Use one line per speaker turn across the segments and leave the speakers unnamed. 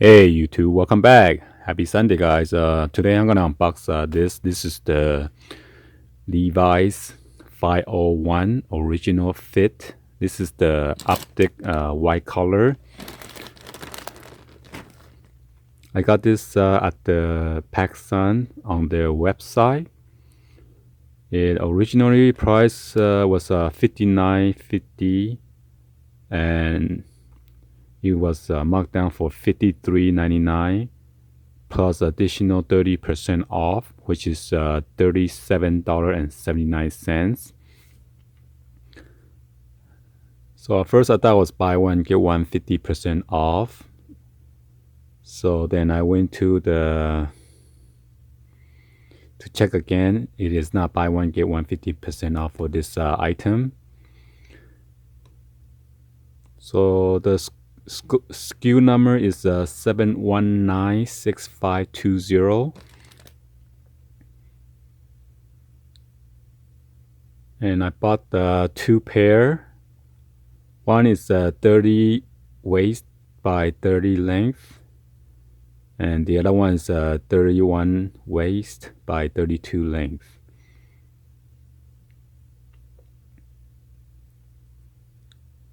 Hey YouTube, welcome back. Happy Sunday, guys. Today I'm gonna unbox this. This is the Levi's 501 original fit. This is the Optic white color. I got this at the PacSun on their website. It originally price was $59.50, and it was marked down for $53.99. plus additional 30% off, which is $37.79. So at first I thought it was buy one, get one 50% off. So then I went to check again. It is not buy one, get one 50% off for this item. So the SKU number is 7196520. And I bought the two pair. One is 30 waist by 30 length, and the other one is 31 waist by 32 length.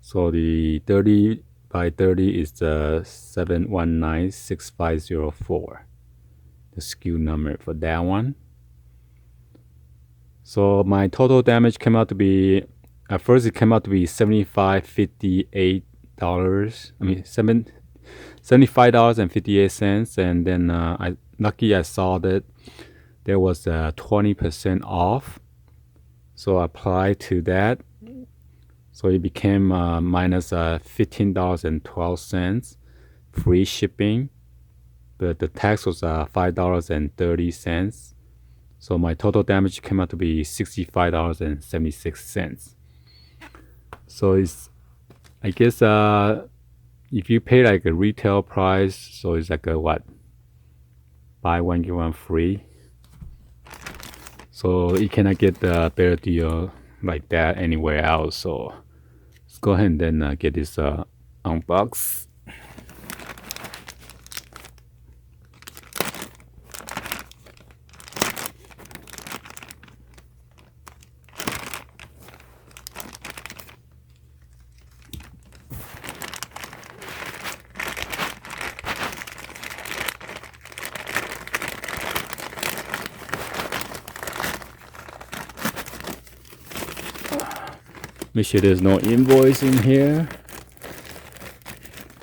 So the 30 by 30 is the 7196504, the SKU number for that one. So my total damage came out to be, at first it came out to be $75.58. $75.58, and then I saw that there was 20% off, so I applied to that. So it became minus $15.12, free shipping, but the tax was $5.30. So my total damage came out to be $65.76. So it's, I guess, if you pay like a retail price, so it's like a what? Buy one, get one free. So you cannot get a better deal like that anywhere else. So let's go ahead and then get this unboxed. Make sure there's no invoice in here.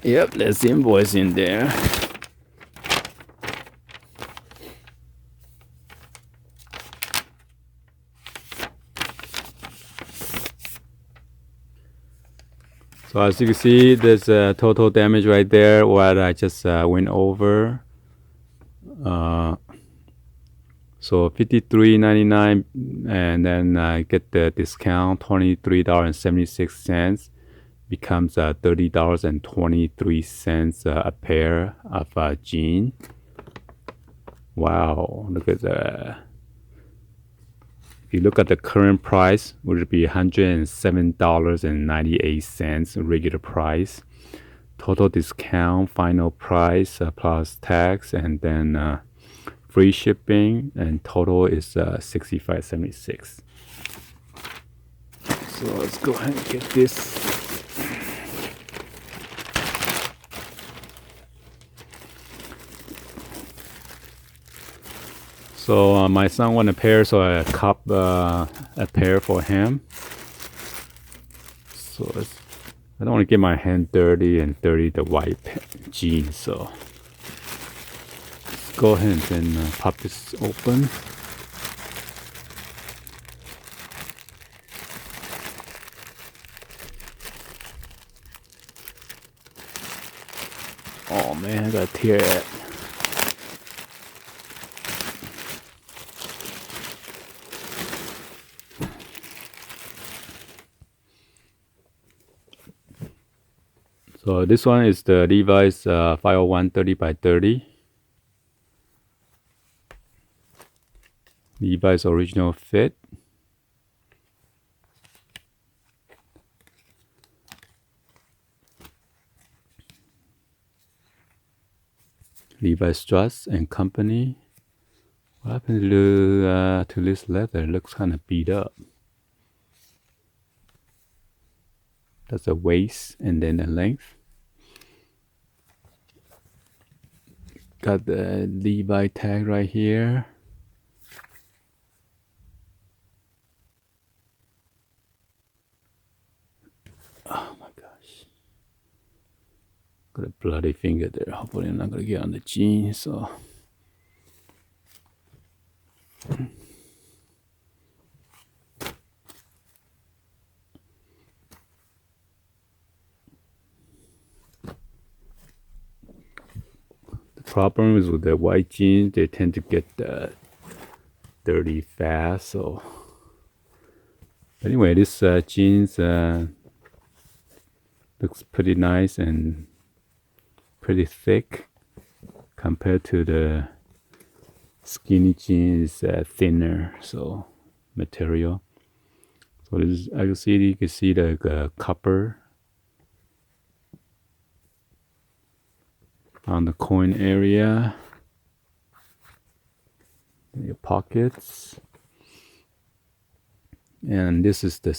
Yep, there's the invoice in there. So as you can see, there's a total damage right there, what I just went over. So $53.99, and then I get the discount, $23.76, becomes $30.23 a pair of jeans. Wow, look at that. If you look at the current price, would be $107.98 regular price. Total discount, final price plus tax, and then free shipping, and total is $65.76. So let's go ahead and get this. So my son wanted a pair, so I copped a pair for him. So I don't want to get my hand dirty and dirty the white jeans. So let's go ahead and then pop this open. Oh man, I gotta tear it. So this one is the Levi's 501 30 by 30. Levi's original fit. Levi Strauss and Company. What happened to this leather? It looks kind of beat up. That's the waist and then the length. Got the Levi tag right here. Oh my gosh. Got a bloody finger there. Hopefully I'm not gonna get on the jeans, so the problem is with the white jeans, they tend to get dirty fast. So anyway, this jeans looks pretty nice and pretty thick compared to the skinny jeans, thinner so material. So this is, you can see the copper on the coin area, your pockets, and this is the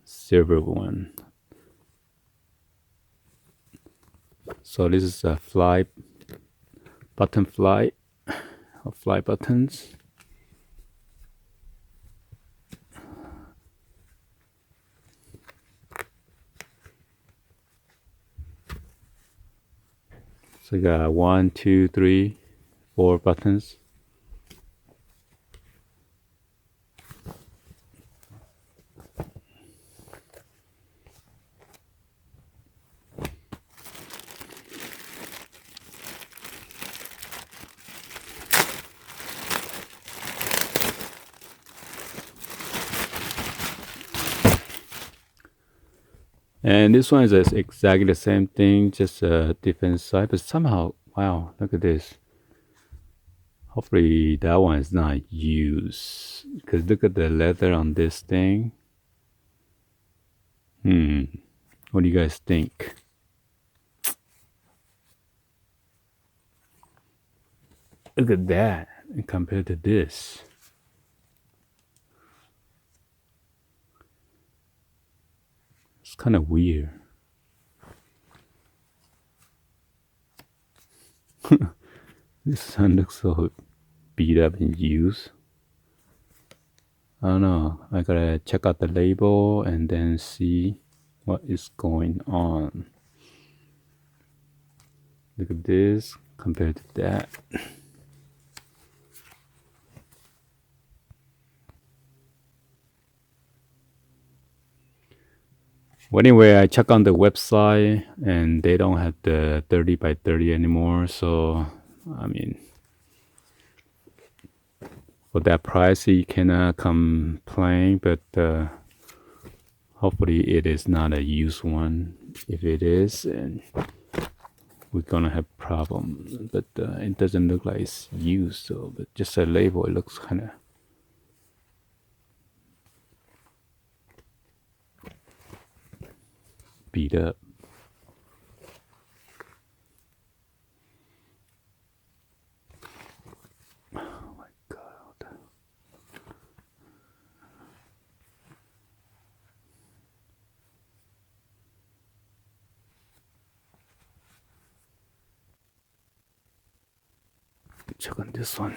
silver one. So this is a button fly buttons. So you got 1, 2, 3, 4 buttons. And this one is exactly the same thing, just a different side, but somehow, wow, look at this. Hopefully that one is not used, because look at the leather on this thing. What do you guys think? Look at that compared to this. It's kind of weird. This one looks so beat up and used. I don't know. I gotta check out the label and then see what is going on. Look at this compared to that. Well, anyway, I check on the website and they don't have the 30 by 30 anymore. So, I mean, for that price, you cannot complain, but hopefully it is not a used one. If it is, and we're gonna have problems. But it doesn't look like it's used, so but just a label, it looks kind of beat up. Oh my god. Check on this one.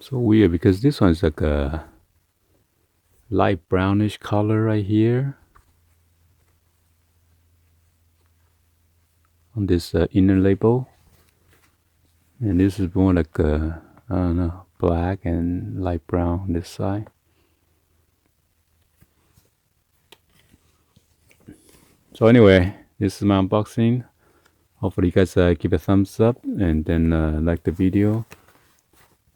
So weird because this one's like a light brownish color right here on this inner label, and this is more like I don't know, black and light brown on this side. So anyway, this is my unboxing. Hopefully you guys give a thumbs up and then like the video.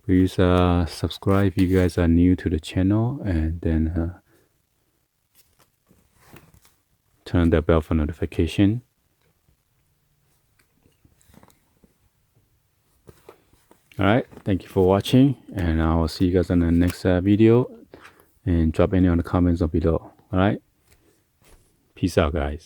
Please subscribe if you guys are new to the channel, and then turn on the bell for notification. Alright, thank you for watching, and I will see you guys on the next video, and drop any on the comments below. Alright, peace out guys.